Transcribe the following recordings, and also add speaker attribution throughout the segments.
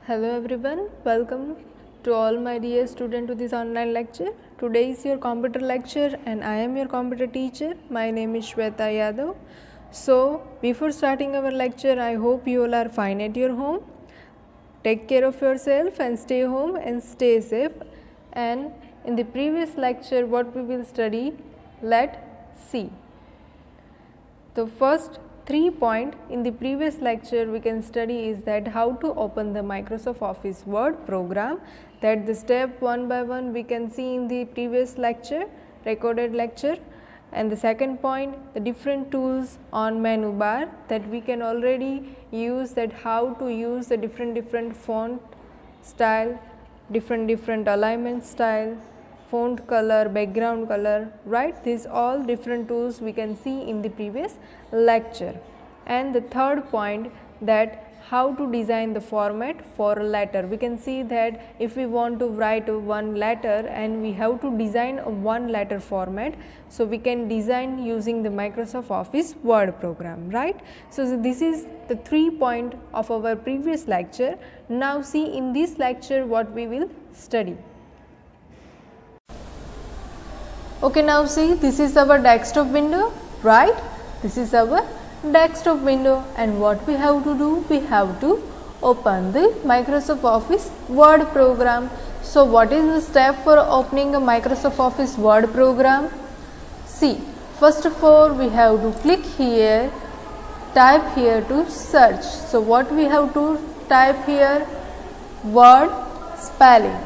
Speaker 1: Hello everyone, welcome to all my dear students to this online lecture. Today is your computer lecture and I am your computer teacher. My name is Shweta Yadav. So, before starting our lecture, I hope you all are fine at your home. Take care of yourself and stay home and stay safe. And in the previous lecture, what we will study, let's see. The first 3 point in the previous lecture we can study is that how to open the Microsoft Office Word program, that the step one by one we can see in the previous lecture, recorded lecture. And the second point, the different tools on menu bar that we can already use, that how to use the different font style, different alignment style, font color, background color, right? These all different tools we can see in the previous lecture. And the third point, that how to design the format for a letter. We can see that if we want to write one letter and we have to design a one letter format, so we can design using the Microsoft Office Word program, right? So this is the 3 point of our previous lecture. Now see in this lecture what we will study. Okay, now see, this is our desktop window, right? This is our desktop window, and what we have to do, we have to open the Microsoft Office Word program. So what is the step for opening a Microsoft Office Word program? See, first of all we have to click here, type here to search. So what we have to type here, word spelling.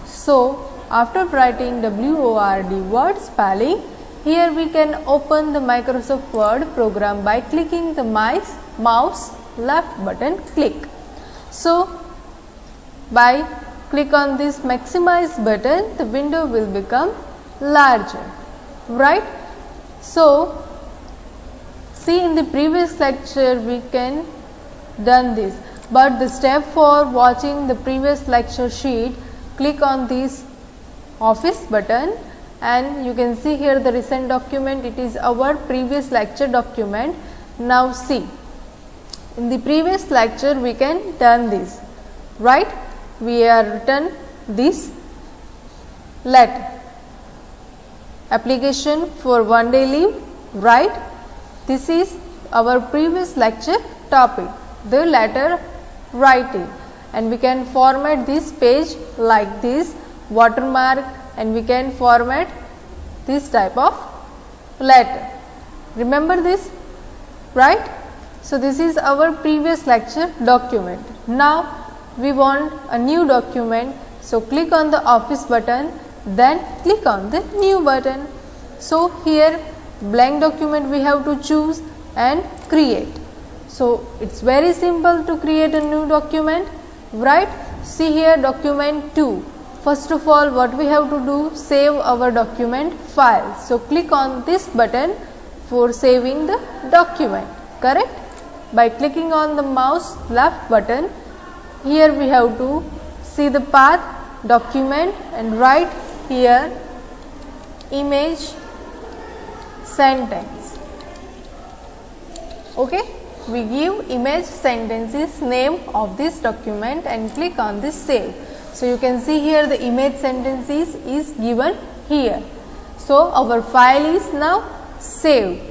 Speaker 1: So after writing WORD word spelling, here we can open the Microsoft Word program by clicking the mouse left button click. So by click on this maximize button, the window will become larger, right? So see, in the previous lecture we can done this, but the step for watching the previous lecture sheet, click on this Office button and you can see here the recent document. It is our previous lecture document. Now see, in the previous lecture we can done this, right? We are written this letter, application for one day leave, right? This is our previous lecture topic, the letter writing, and we can format this page like this, watermark, and we can format this type of letter. Remember this, right? So this is our previous lecture document. Now we want a new document, so click on the Office button, then click on the new button. So here blank document we have to choose and create. So it's very simple to create a new document, right? See here, document 2. First of all, what we have to do, save our document file. So click on this button for saving the document, correct? By clicking on the mouse left button, here we have to see the path, document, and write here image sentence. Okay, we give image sentences name of this document and click on this save. So you can see here the image sentences is given here. So our file is now saved.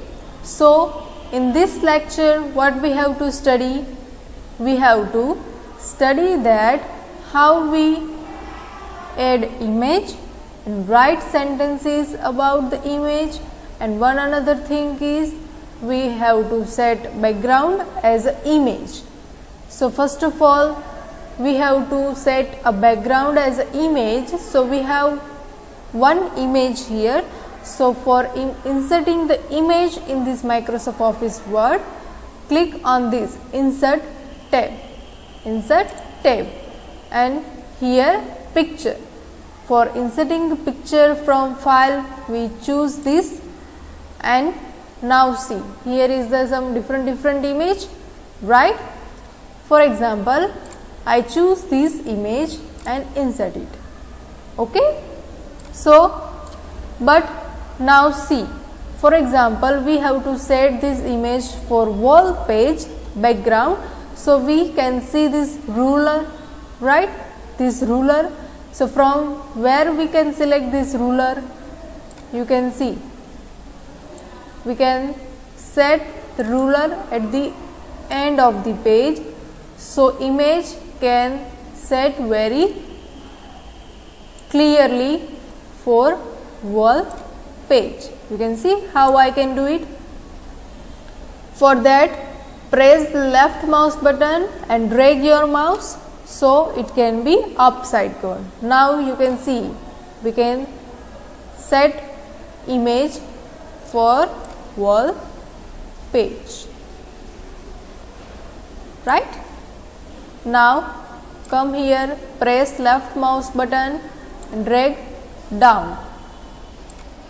Speaker 1: So in this lecture what we have to study? We have to study that how we add image and write sentences about the image, and one another thing is we have to set background as an image. So first of all we have to set a background as an image. So we have one image here. So for inserting the image in this Microsoft Office Word, click on this insert tab, and here picture. For inserting the picture from file, we choose this, and now see, here is the some different image, right? For example, I choose this image and insert it. Okay. So, but now see, for example, we have to set this image for wall page background. So we can see this ruler right, this ruler. So from where we can select this ruler, you can see we can set the ruler at the end of the page, so image can set very clearly for wall page. You can see how I can do it. For that, press the left mouse button and drag your mouse so it can be upside down. Now you can see we can set image for wall page, right. Now come here, press left mouse button and drag down,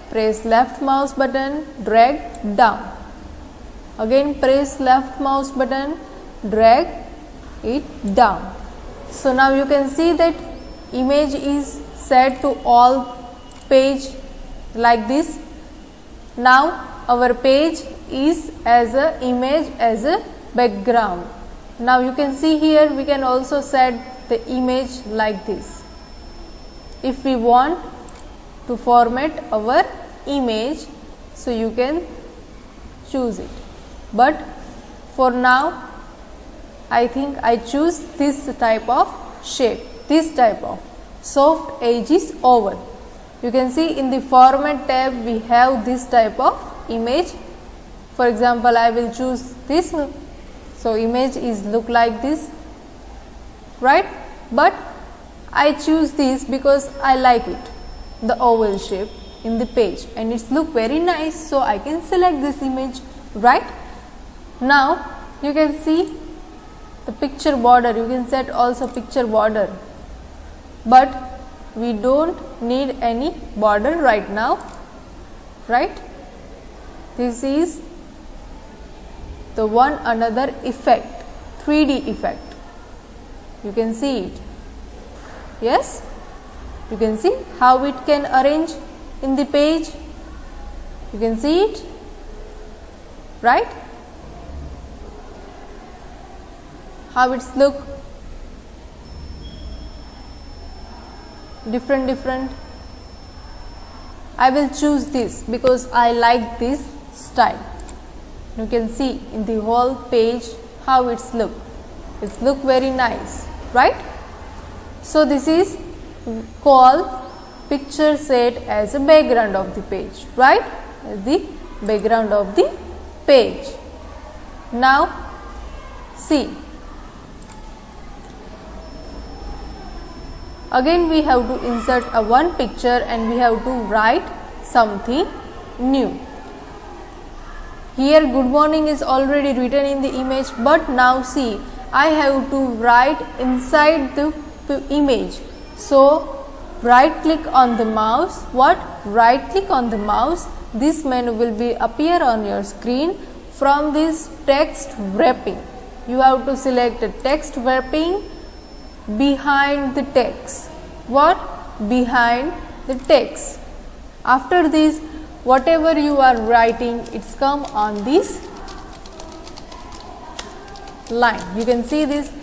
Speaker 1: press left mouse button, drag down, again press left mouse button, drag it down. So now you can see that image is set to all page like this. Now our page is as a image as a background. Now you can see here we can also set the image like this. If we want to format our image, so you can choose it, but for now I think I choose this type of shape, this type of soft edge is oval. You can see in the format tab we have this type of image. For example, I will choose this, so image is look like this, right, but I choose this because I like it, the oval shape in the page, and it's look very nice, so I can select this image, right. Now you can see the picture border, you can set also picture border, but we don't need any border right now, right. This is the one another effect, 3D effect, you can see it, yes, you can see how it can arrange in the page, you can see it, right, how it's look different. I will choose this because I like this style. You can see in the whole page how it's look very nice, right. So this is called picture set as a background of the page, right, as the background of the page. Now see, again we have to insert a one picture and we have to write something new. Here good morning is already written in the image, but now see I have to write inside the image. So right click on the mouse, right click on the mouse, this menu will be appear on your screen. From this text wrapping, you have to select a text wrapping behind the text, behind the text. After this, whatever you are writing, it's come on this line. You can see this,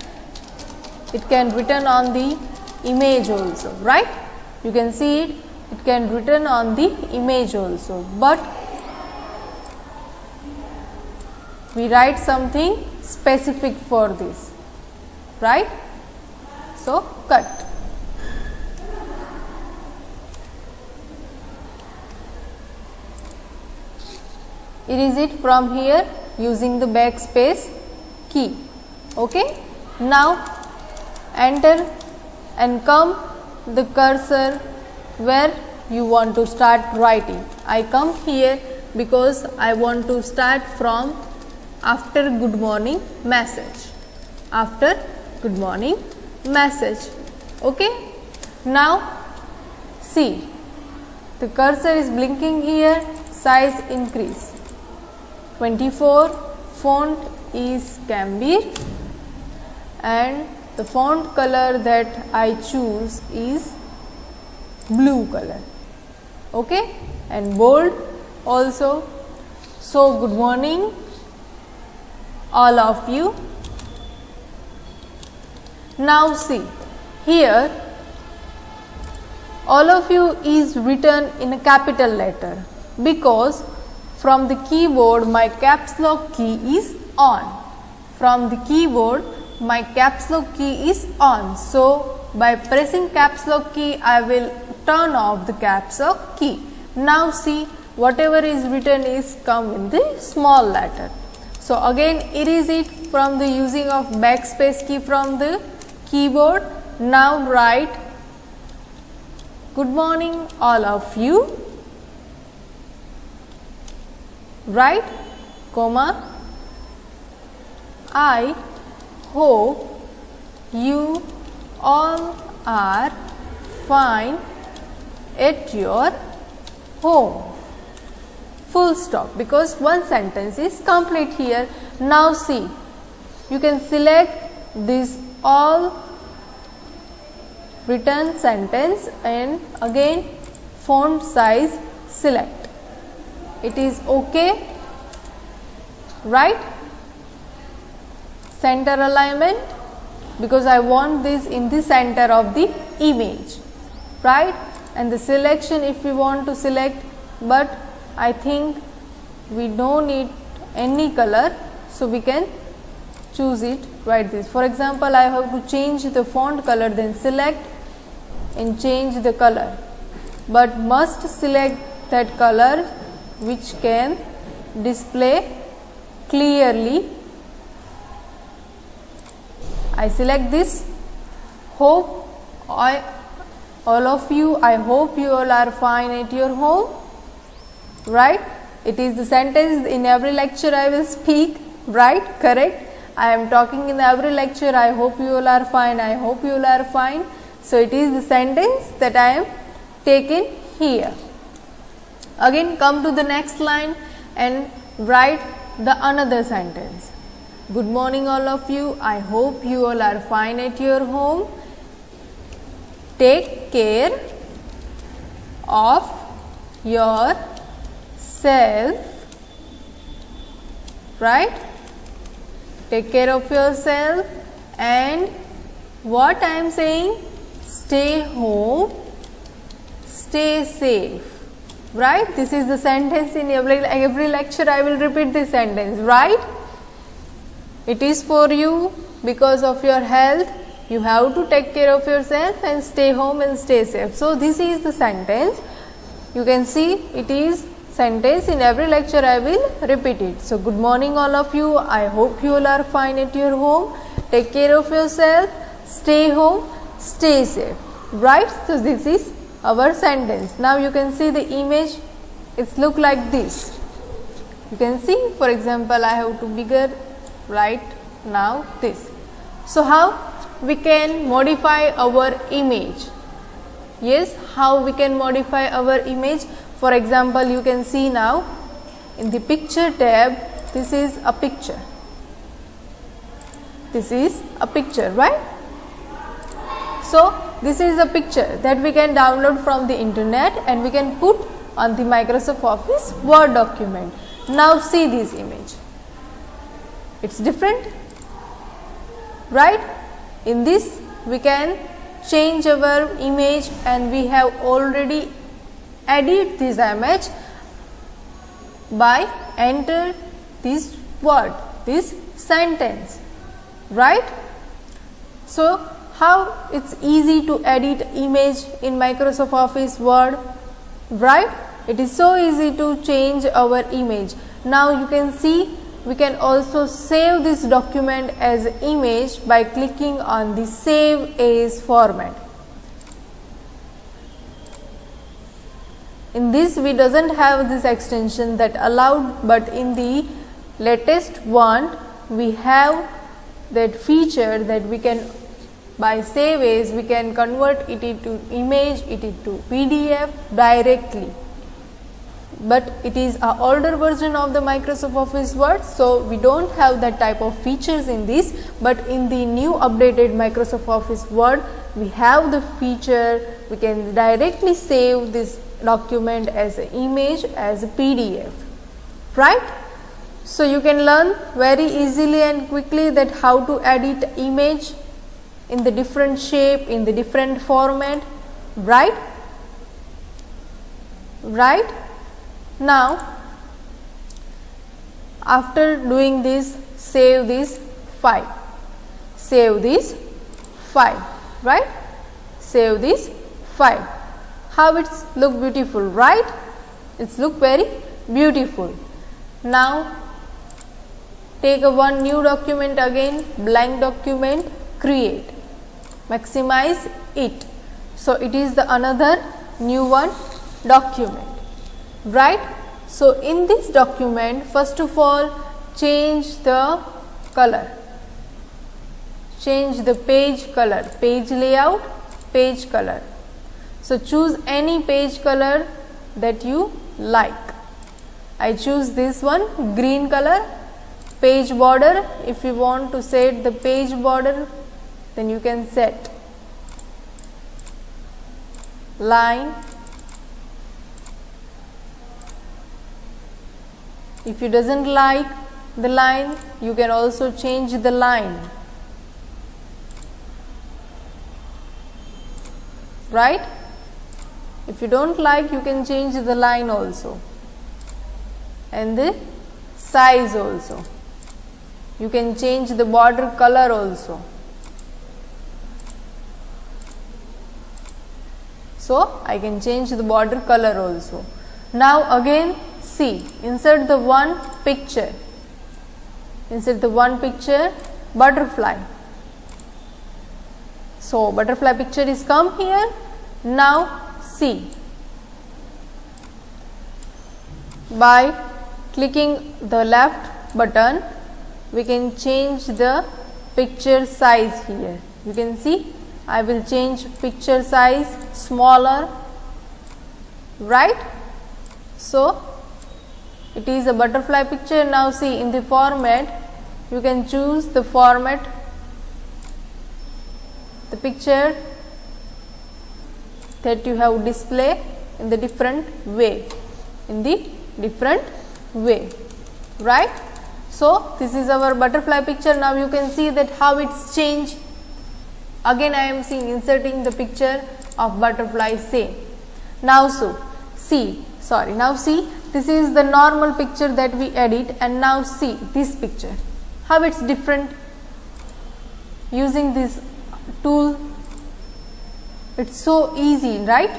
Speaker 1: it can written on the image also, right. You can see it can written on the image also, but we write something specific for this, right. So cut. Erase it from here using the backspace key. Okay. Now enter and come the cursor where you want to start writing. I come here because I want to start from after good morning message. After good morning message. Okay. Now see, the cursor is blinking here, size increase 24, font is Cambir, and the font color that I choose is blue color. Okay, and bold also. So good morning all of you. Now see, here all of you is written in a capital letter because from the keyboard my caps lock key is on. From the keyboard my caps lock key is on. So, by pressing caps lock key I will turn off the caps lock key. Now see, whatever is written is come in the small letter. So, again erase it from the using of backspace key from the keyboard. Now write good morning all of you, write comma I hope you all are fine at your home, full stop, because one sentence is complete here. Now see, you can select this all written sentence and again font size select. It is okay, right? Center alignment, because I want this in the center of the image, right? And the selection, if we want to select, but I think we don't need any color, so we can choose it, write this. For example, I have to change the font color, then select and change the color, but must select that color which can display clearly. I select this. Hope all of you, I hope you all are fine at your home, right? It is the sentence in every lecture I will speak, right? Correct. I am talking in every lecture, I hope you all are fine, I hope you all are fine. So, it is the sentence that I am taken here. Again come to the next line and write the another sentence. Good morning all of you, I hope you all are fine at your home. Take care of yourself, right? Take care of yourself, and what I am saying, stay home, stay safe, right? This is the sentence in every lecture I will repeat this sentence, right? It is for you, because of your health you have to take care of yourself and stay home and stay safe. So, this is the sentence, you can see it is sentence in every lecture I will repeat it. So, good morning all of you, I hope you all are fine at your home, take care of yourself, stay home, stay safe, right? So, this is our sentence. Now, you can see the image, it look like this. You can see, for example, I have to bigger right now this. So, how we can modify our image? Yes, how we can modify our image? For example, you can see now in the picture tab, this is a picture. This is a picture, right? So, this is a picture that we can download from the internet and we can put on the Microsoft Office Word document. Now, see this image. It's different, right? In this we can change our image and we have already edited this image by enter this word, this sentence, right? So, how it's easy to edit image in Microsoft Office Word, right? It is so easy to change our image. Now, you can see we can also save this document as image by clicking on the save as format. In this we doesn't have this extension that allowed, but in the latest one we have that feature that we can by save as we can convert it into image, it into PDF directly. But it is a older version of the Microsoft Office Word, so we don't have that type of features in this, but in the new updated Microsoft Office Word we have the feature, we can directly save this document as an image, as a PDF, right? So, you can learn very easily and quickly that how to edit image in the different shape, in the different format, right? Right? Now, after doing this, save this file, save this file, right? Save this file. How it's look beautiful, right? It's look very beautiful. Now, take a one new document again, blank document, create, maximize it. So, it is the another new one document, right? So, in this document, first of all, change the color, change the page color, page layout, page color. So, choose any page color that you like. I choose this one, green color. Page border, if you want to set the page border, then you can set. Line, if you doesn't like the line, you can also change the line, right? If you don't like, you can change the line also, and the size also. You can change the border color also. So, I can change the border color also. Now, again see, insert the one picture, insert the one picture, butterfly. So, butterfly picture is come here. Now, see, by clicking the left button, we can change the picture size here. You can see, I will change picture size smaller, right? So, it is a butterfly picture. Now, see, in the format, you can choose the format, the picture that you have display in the different way, in the different way, right? So, this is our butterfly picture. Now, you can see that how it's changed. Again, I am seeing inserting the picture of butterfly same. Now, so see, now see, this is the normal picture that we edit, and now see this picture, how it's different using this tool. It's so easy, right,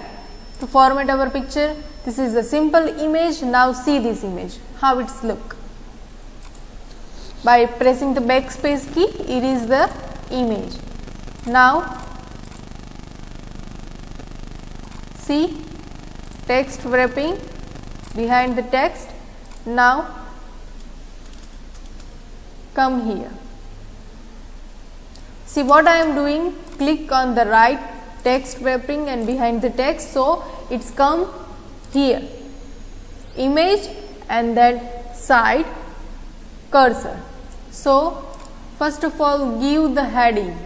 Speaker 1: to format our picture. This is a simple image. Now, see this image, how it's look. By pressing the backspace key, it is the image. Now, see text wrapping behind the text. Now, come here. See what I am doing, click on the right text wrapping and behind the text. So, it's come here, image and that side cursor. So, first of all, give the heading.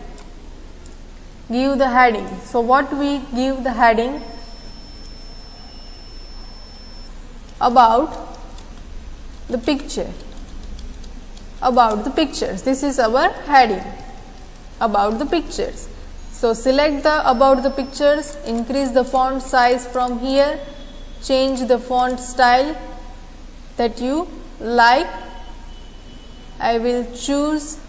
Speaker 1: Give the heading. So, what we give the heading? About the picture. About the pictures. This is our heading. About the pictures. So, select the about the pictures, increase the font size from here, change the font style that you like. I will choose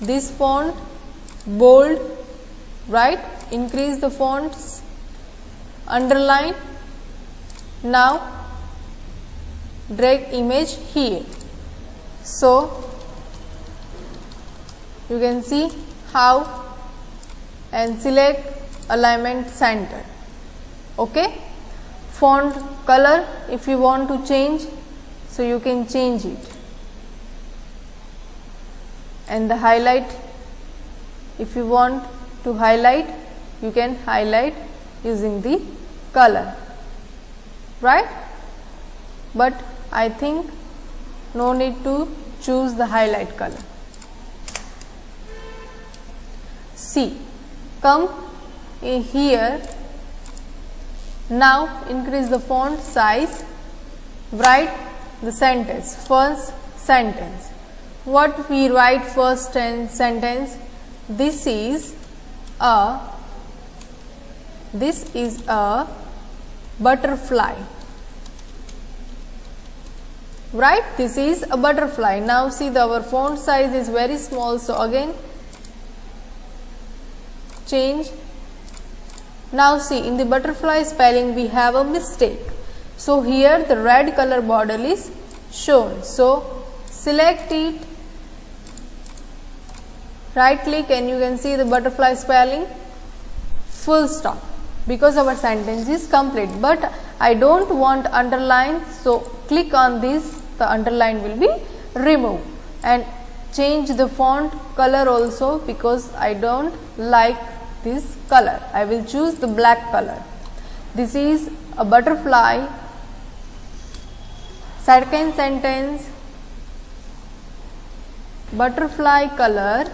Speaker 1: this font, bold, right, increase the fonts, underline. Now, drag image here. So, you can see how, and select alignment center. Okay. Font color, if you want to change, so you can change it. And the highlight, if you want to highlight, you can highlight using the color, right? But I think no need to choose the highlight color. See, come in here. Now, increase the font size, write the sentence, first sentence. What we write first sentence? this is a butterfly, right? This is a butterfly. Now see, our font size is very small, so again change. Now see, in the butterfly spelling we have a mistake. So here the red color border is shown. So select it, right click, and you can see the butterfly spelling, full stop, because our sentence is complete. But I don't want underline, so click on this, the underline will be removed, and change the font color also, because I don't like this color. I will choose the black color. This is a butterfly. Second sentence, butterfly color,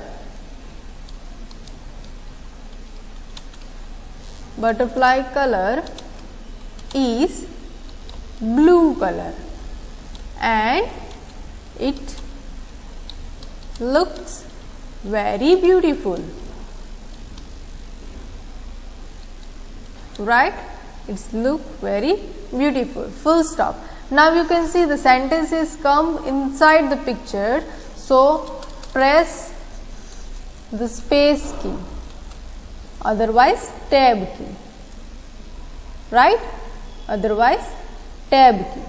Speaker 1: is blue color, and it looks very beautiful, right? It's look very beautiful, full stop. Now you can see the sentences come inside the picture, so press the space key, otherwise tab key, right? Otherwise tab key.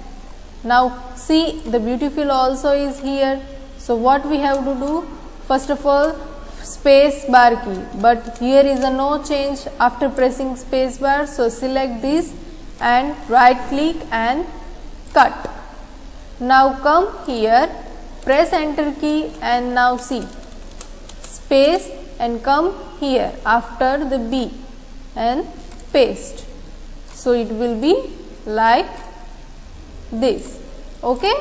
Speaker 1: Now see, the beautiful also is here. So what we have to do? First of all, space bar key, but here is a no change after pressing space bar. So select this and right click and cut. Now come here, press enter key, and now see, space, and come here after the B and paste. So it will be like this. Okay.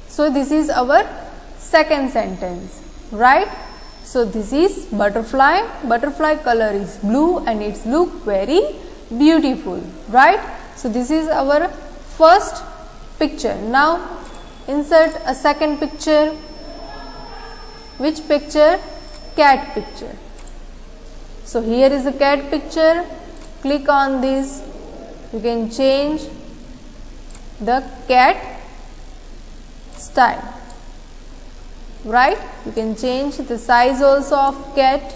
Speaker 1: So this is our second sentence, right? So this is butterfly. Butterfly color is blue and it's look very beautiful, right? So this is our first picture. Now insert a second picture. Which picture? Cat picture. So here is a cat picture. Click on this. You can change the cat style, right? You can change the size also of cat.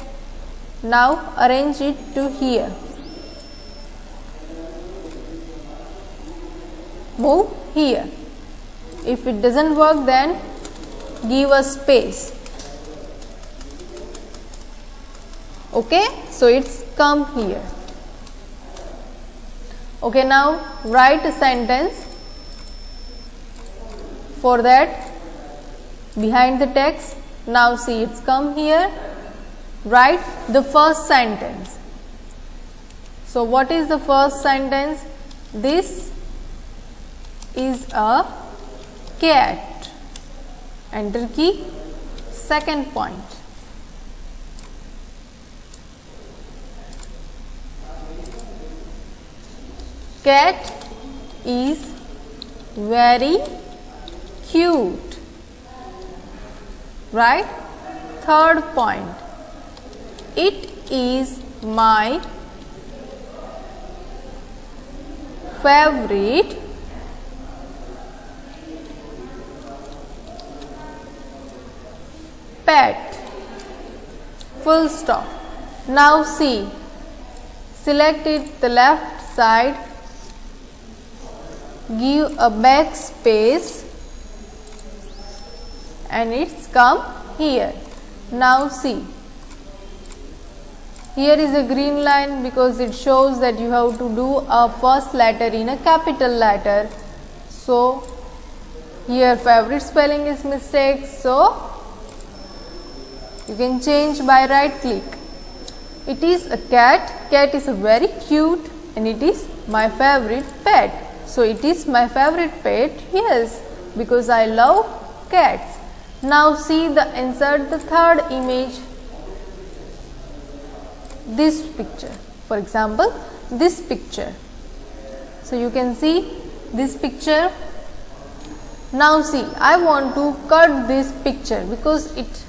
Speaker 1: Now arrange it to here. Move here. If it doesn't work, then give a space. Okay, so it's come here. Okay, now write a sentence. For that, behind the text, now see, it's come here. Write the first sentence. So what is the first sentence? This is a cat. Enter key. Second point. Cat is very cute, right? Third point. It is my favorite pet. Full stop. Now see, select it the left side, give a backspace, and it's come here. Now see, here is a green line because it shows that you have to do a first letter in a capital letter. So here favorite spelling is mistake, so you can change by right click. It is a cat. Cat is a very cute and it is my favorite pet. So it is my favorite pet, yes, because I love cats. Now see, insert the third image, this picture. For example, this picture. So you can see this picture. Now see, I want to cut this picture because it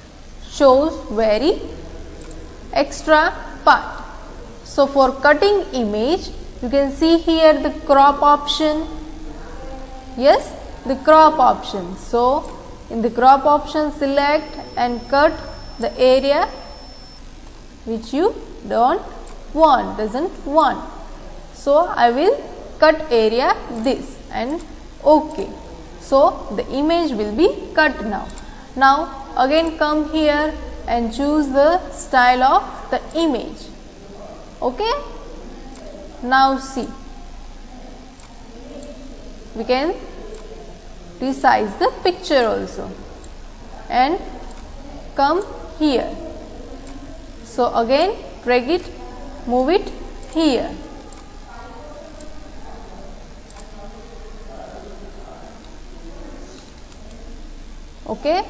Speaker 1: shows very extra part. So for cutting image, you can see here the crop option. Yes, the crop option. So in the crop option, select and cut the area which you doesn't want. So I will cut area this and OK. So the image will be cut now. Now again come here and choose the style of the image. Okay. Now see, we can resize the picture also and come here. So again drag it, move it here. Okay.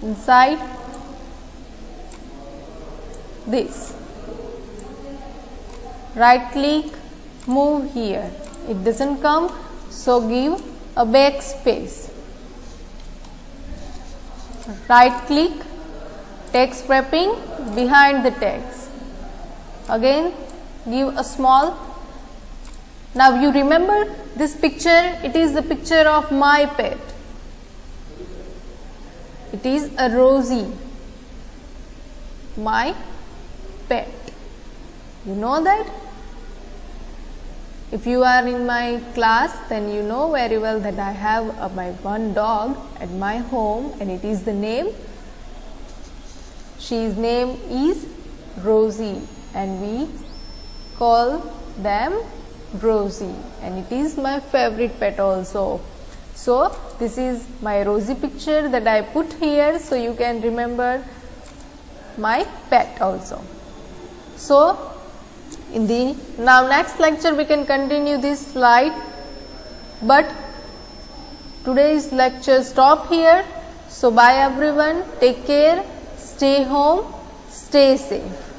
Speaker 1: Inside this, right click, move here. It doesn't come, so give a backspace. Right click, text wrapping behind the text. Again give a small. Now you remember this picture, it is the picture of my pet. It is a Rosie, my pet. You know that? If you are in my class, then you know very well that I have my one dog at my home, and it is the name. She's name is Rosie, and we call them Rosie, and it is my favorite pet also. So this is my Rosie picture that I put here, so you can remember my pet also. So in the next lecture we can continue this slide, but today's lecture stop here. So bye everyone, take care, stay home, stay safe.